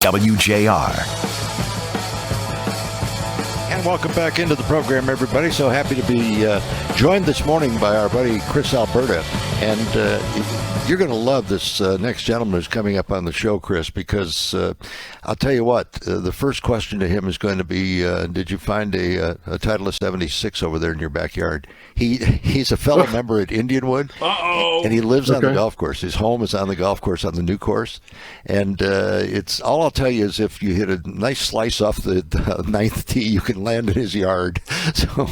WJR. And welcome back into the program, everybody. So happy to be joined this morning by our buddy Chris Alberta. And you're going to love this next gentleman who's coming up on the show, Chris, because I'll tell you what, the first question to him is going to be, did you find a Titleist 76 over there in your backyard? He's a fellow member at Indianwood. Uh-oh. And he lives on the golf course. His home is on the golf course, on the new course. And it's all I'll tell you is if you hit a nice slice off the ninth tee, you can land in his yard. So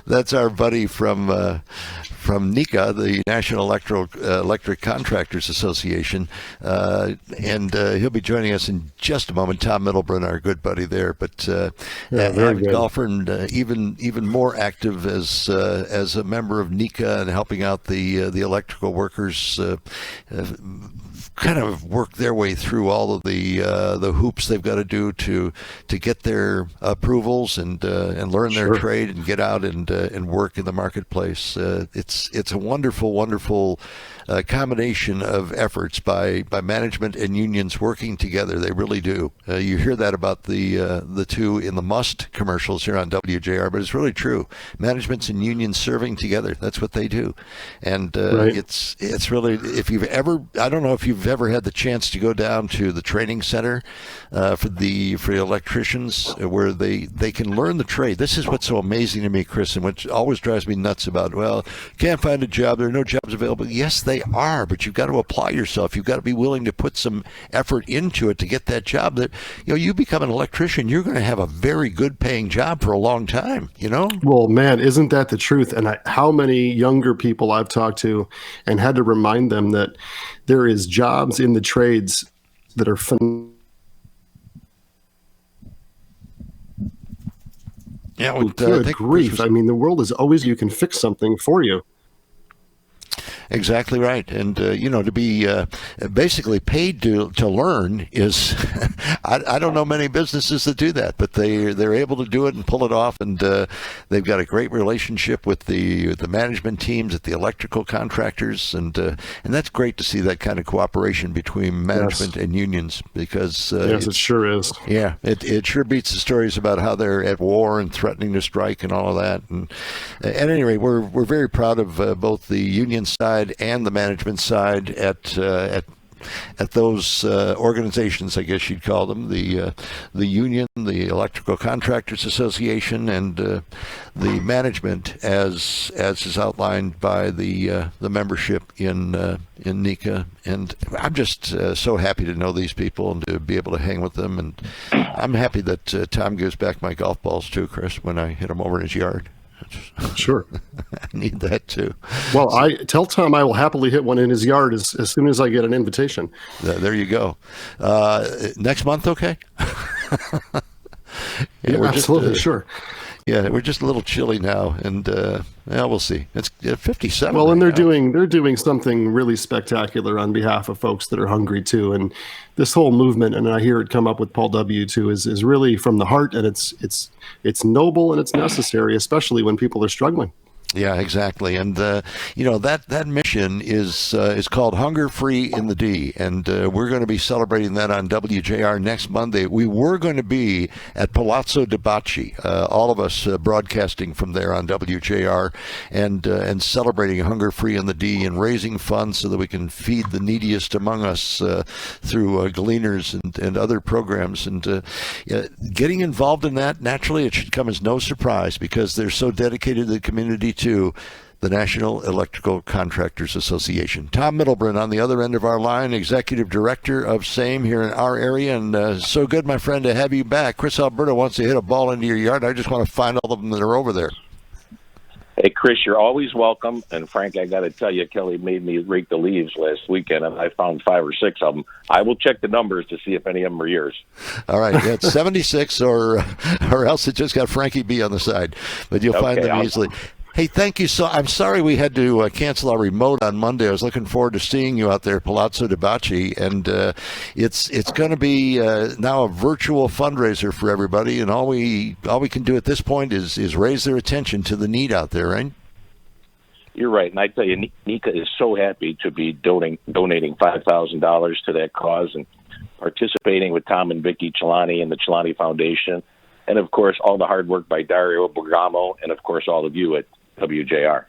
that's our buddy from NECA, the National Electric Contractors Association, and he'll be joining us in just a moment. Tom Middlebrun, our good buddy there, but avid golfer and even more active as a member of NECA and helping out the electrical workers. Kind of work their way through all of the hoops they've got to do to get their approvals and learn their trade and get out and work in the marketplace. It's a wonderful combination of efforts by management and unions working together. They really do. You hear that about the two in the Must commercials here on WJR, but it's really true. Managements and unions serving together. That's what they do, and it's really, if you've ever, I don't know if you've ever had the chance to go down to the training center for the electricians where they can learn the trade. This is what's so amazing to me, Chris, and what always drives me nuts about, well, can't find a job, there are no jobs available. Yes, they are, but you've got to apply yourself. You've got to be willing to put some effort into it to get that job. That, you become an electrician, you're going to have a very good paying job for a long time, Well, man, isn't that the truth? And how many younger people I've talked to and had to remind them that there is jobs in the trades that are fun. Yeah, good grief. I mean, the world is always, you can fix something for you. Exactly right. And, to be basically paid to learn is, I don't know many businesses that do that, but they're able to do it and pull it off. And they've got a great relationship with the management teams at the electrical contractors. And that's great to see that kind of cooperation between management and unions, because it sure is. Yeah, it sure beats the stories about how they're at war and threatening to strike and all of that. And at any rate, we're very proud of both the union side and the management side at those organizations, I guess you'd call them, the union, the Electrical Contractors Association, and the management as is outlined by the membership in NECA. And I'm just so happy to know these people and to be able to hang with them. And I'm happy that Tom gives back my golf balls too, Chris, when I hit them over in his yard. Sure. I need that too. Well, I tell Tom I will happily hit one in his yard as soon as I get an invitation. There you go. Next month, okay? Yeah, absolutely, sure. Yeah, we're just a little chilly now, and we'll see. It's 57. Well, and right they're doing something really spectacular on behalf of folks that are hungry too. And this whole movement, and I hear it come up with Paul W. too, is really from the heart, and it's noble and it's necessary, especially when people are struggling. Yeah, exactly. And, that mission is called Hunger Free in the D. And we're going to be celebrating that on WJR next Monday. We were going to be at Palazzo de Bacci, all of us broadcasting from there on WJR and celebrating Hunger Free in the D and raising funds so that we can feed the neediest among us through Gleaners and other programs. And getting involved in that, naturally, it should come as no surprise because they're so dedicated to the community to the National Electrical Contractors Association. Tom Middlebrun on the other end of our line, Executive Director of SAME here in our area. And so good, my friend, to have you back. Chris Alberta wants to hit a ball into your yard. I just want to find all of them that are over there. Hey, Chris, you're always welcome. And Frank, I got to tell you, Kelly made me rake the leaves last weekend, and I found 5 or 6 of them. I will check the numbers to see if any of them are yours. All right, yeah, it's 76, or else it just got Frankie B on the side. But you'll find them easily. Hey, thank you. So I'm sorry we had to cancel our remote on Monday. I was looking forward to seeing you out there at Palazzo de Bacci, and it's going to be now a virtual fundraiser for everybody. And all we can do at this point is raise their attention to the need out there, right? You're right, and I tell you, Nika is so happy to be donating $5,000 to that cause and participating with Tom and Vicki Chilani and the Chilani Foundation, and of course all the hard work by Dario Bergamo, and of course all of you at WJR.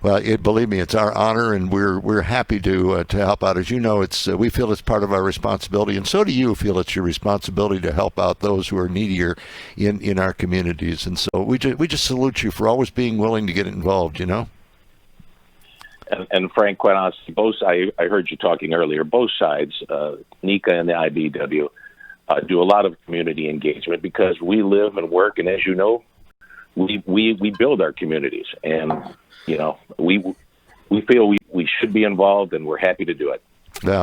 Well, believe me, it's our honor, and we're happy to help out. As you know, we feel it's part of our responsibility, and so do you feel it's your responsibility to help out those who are needier in our communities. And so we just salute you for always being willing to get involved. And Frank, quite honestly, I heard you talking earlier. Both sides, Nika and the IBEW, do a lot of community engagement because we live and work, and as you know, we build our communities, and we feel we should be involved, and we're happy to do it.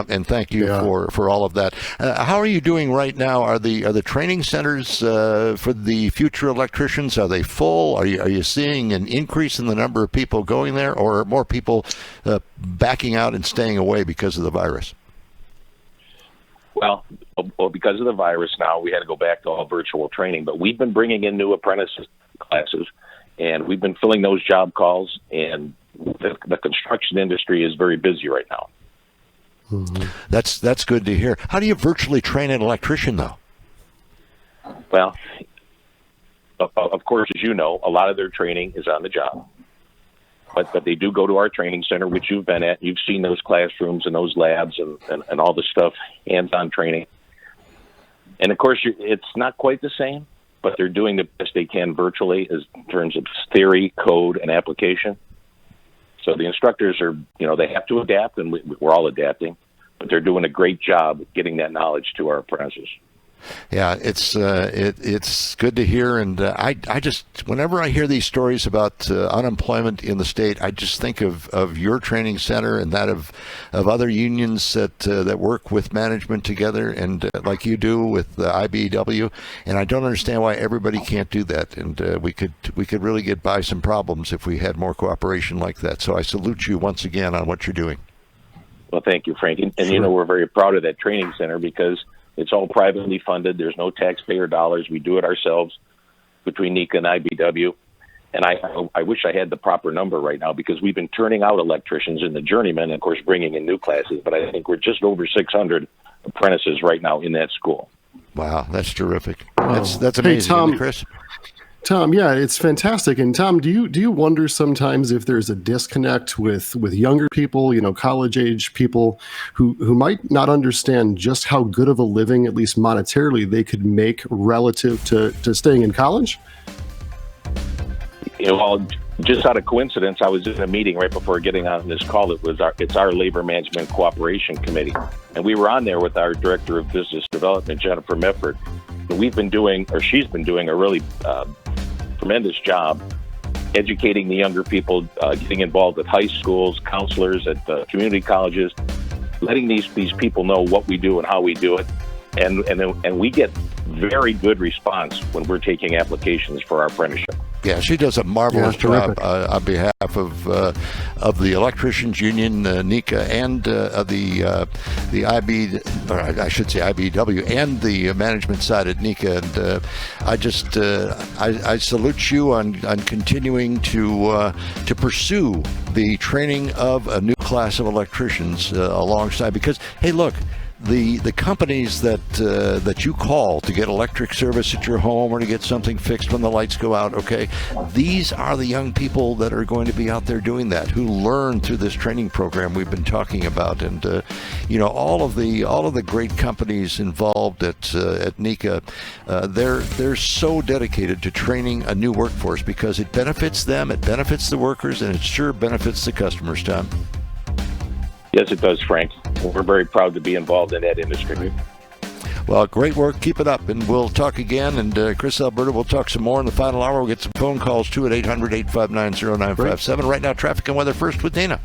And thank you for all of that. How are you doing right now? Are the training centers for the future electricians, are they full? Are you seeing an increase in the number of people going there, or more people backing out and staying away because of the virus? Well, because of the virus now, we had to go back to all virtual training, but we've been bringing in new apprentices classes, and we've been filling those job calls, and the construction industry is very busy right now. Mm-hmm. That's good to hear. How do you virtually train an electrician, though? Well, of course, as you know, a lot of their training is on the job. But they do go to our training center, which you've been at. You've seen those classrooms and those labs and all the stuff, hands-on training. And, of course, it's not quite the same, but they're doing the best they can virtually in terms of theory, code, and application. So the instructors are, they have to adapt, and we're all adapting, but they're doing a great job getting that knowledge to our apprentices. Yeah, it's good to hear, and I just, whenever I hear these stories about unemployment in the state, I just think of your training center and that of other unions that work with management together, and like you do with the IBEW, and I don't understand why everybody can't do that, and we could really get by some problems if we had more cooperation like that. So I salute you once again on what you're doing. Well, thank you, Frank, and we're very proud of that training center because it's all privately funded. There's no taxpayer dollars. We do it ourselves between Nika and IBEW. And I wish I had the proper number right now because we've been turning out electricians in the journeyman and, of course, bringing in new classes. But I think we're just over 600 apprentices right now in that school. Wow, that's terrific. That's amazing, hey, Tom, Chris. Tom, yeah, it's fantastic. And Tom, do you wonder sometimes if there's a disconnect with younger people, college age people who might not understand just how good of a living, at least monetarily, they could make relative to staying in college? Just out of coincidence, I was in a meeting right before getting on this call. It's our Labor Management Cooperation Committee, and we were on there with our Director of Business Development, Jennifer Mifford. She's been doing a really tremendous job educating the younger people, getting involved at high schools, counselors at community colleges, letting these people know what we do and how we do it, and we get very good response when we're taking applications for our apprenticeship. Yeah, she does a marvelous job on behalf of the Electricians Union, Nika, and the IBEW, and the management side at Nika. And I salute you on continuing to pursue the training of a new class of electricians alongside. Because hey, look. The companies that you call to get electric service at your home or to get something fixed when the lights go out, okay, these are the young people that are going to be out there doing that, who learn through this training program we've been talking about, and all of the great companies involved at Nika, they're so dedicated to training a new workforce because it benefits them, it benefits the workers, and it sure benefits the customers, Tom. Yes, it does, Frank. We're very proud to be involved in that industry. Well, great work. Keep it up, and we'll talk again. And Chris Alberta, we'll talk some more in the final hour. We'll get some phone calls, too, at 800-859-0957. Right now, traffic and weather first with Dana.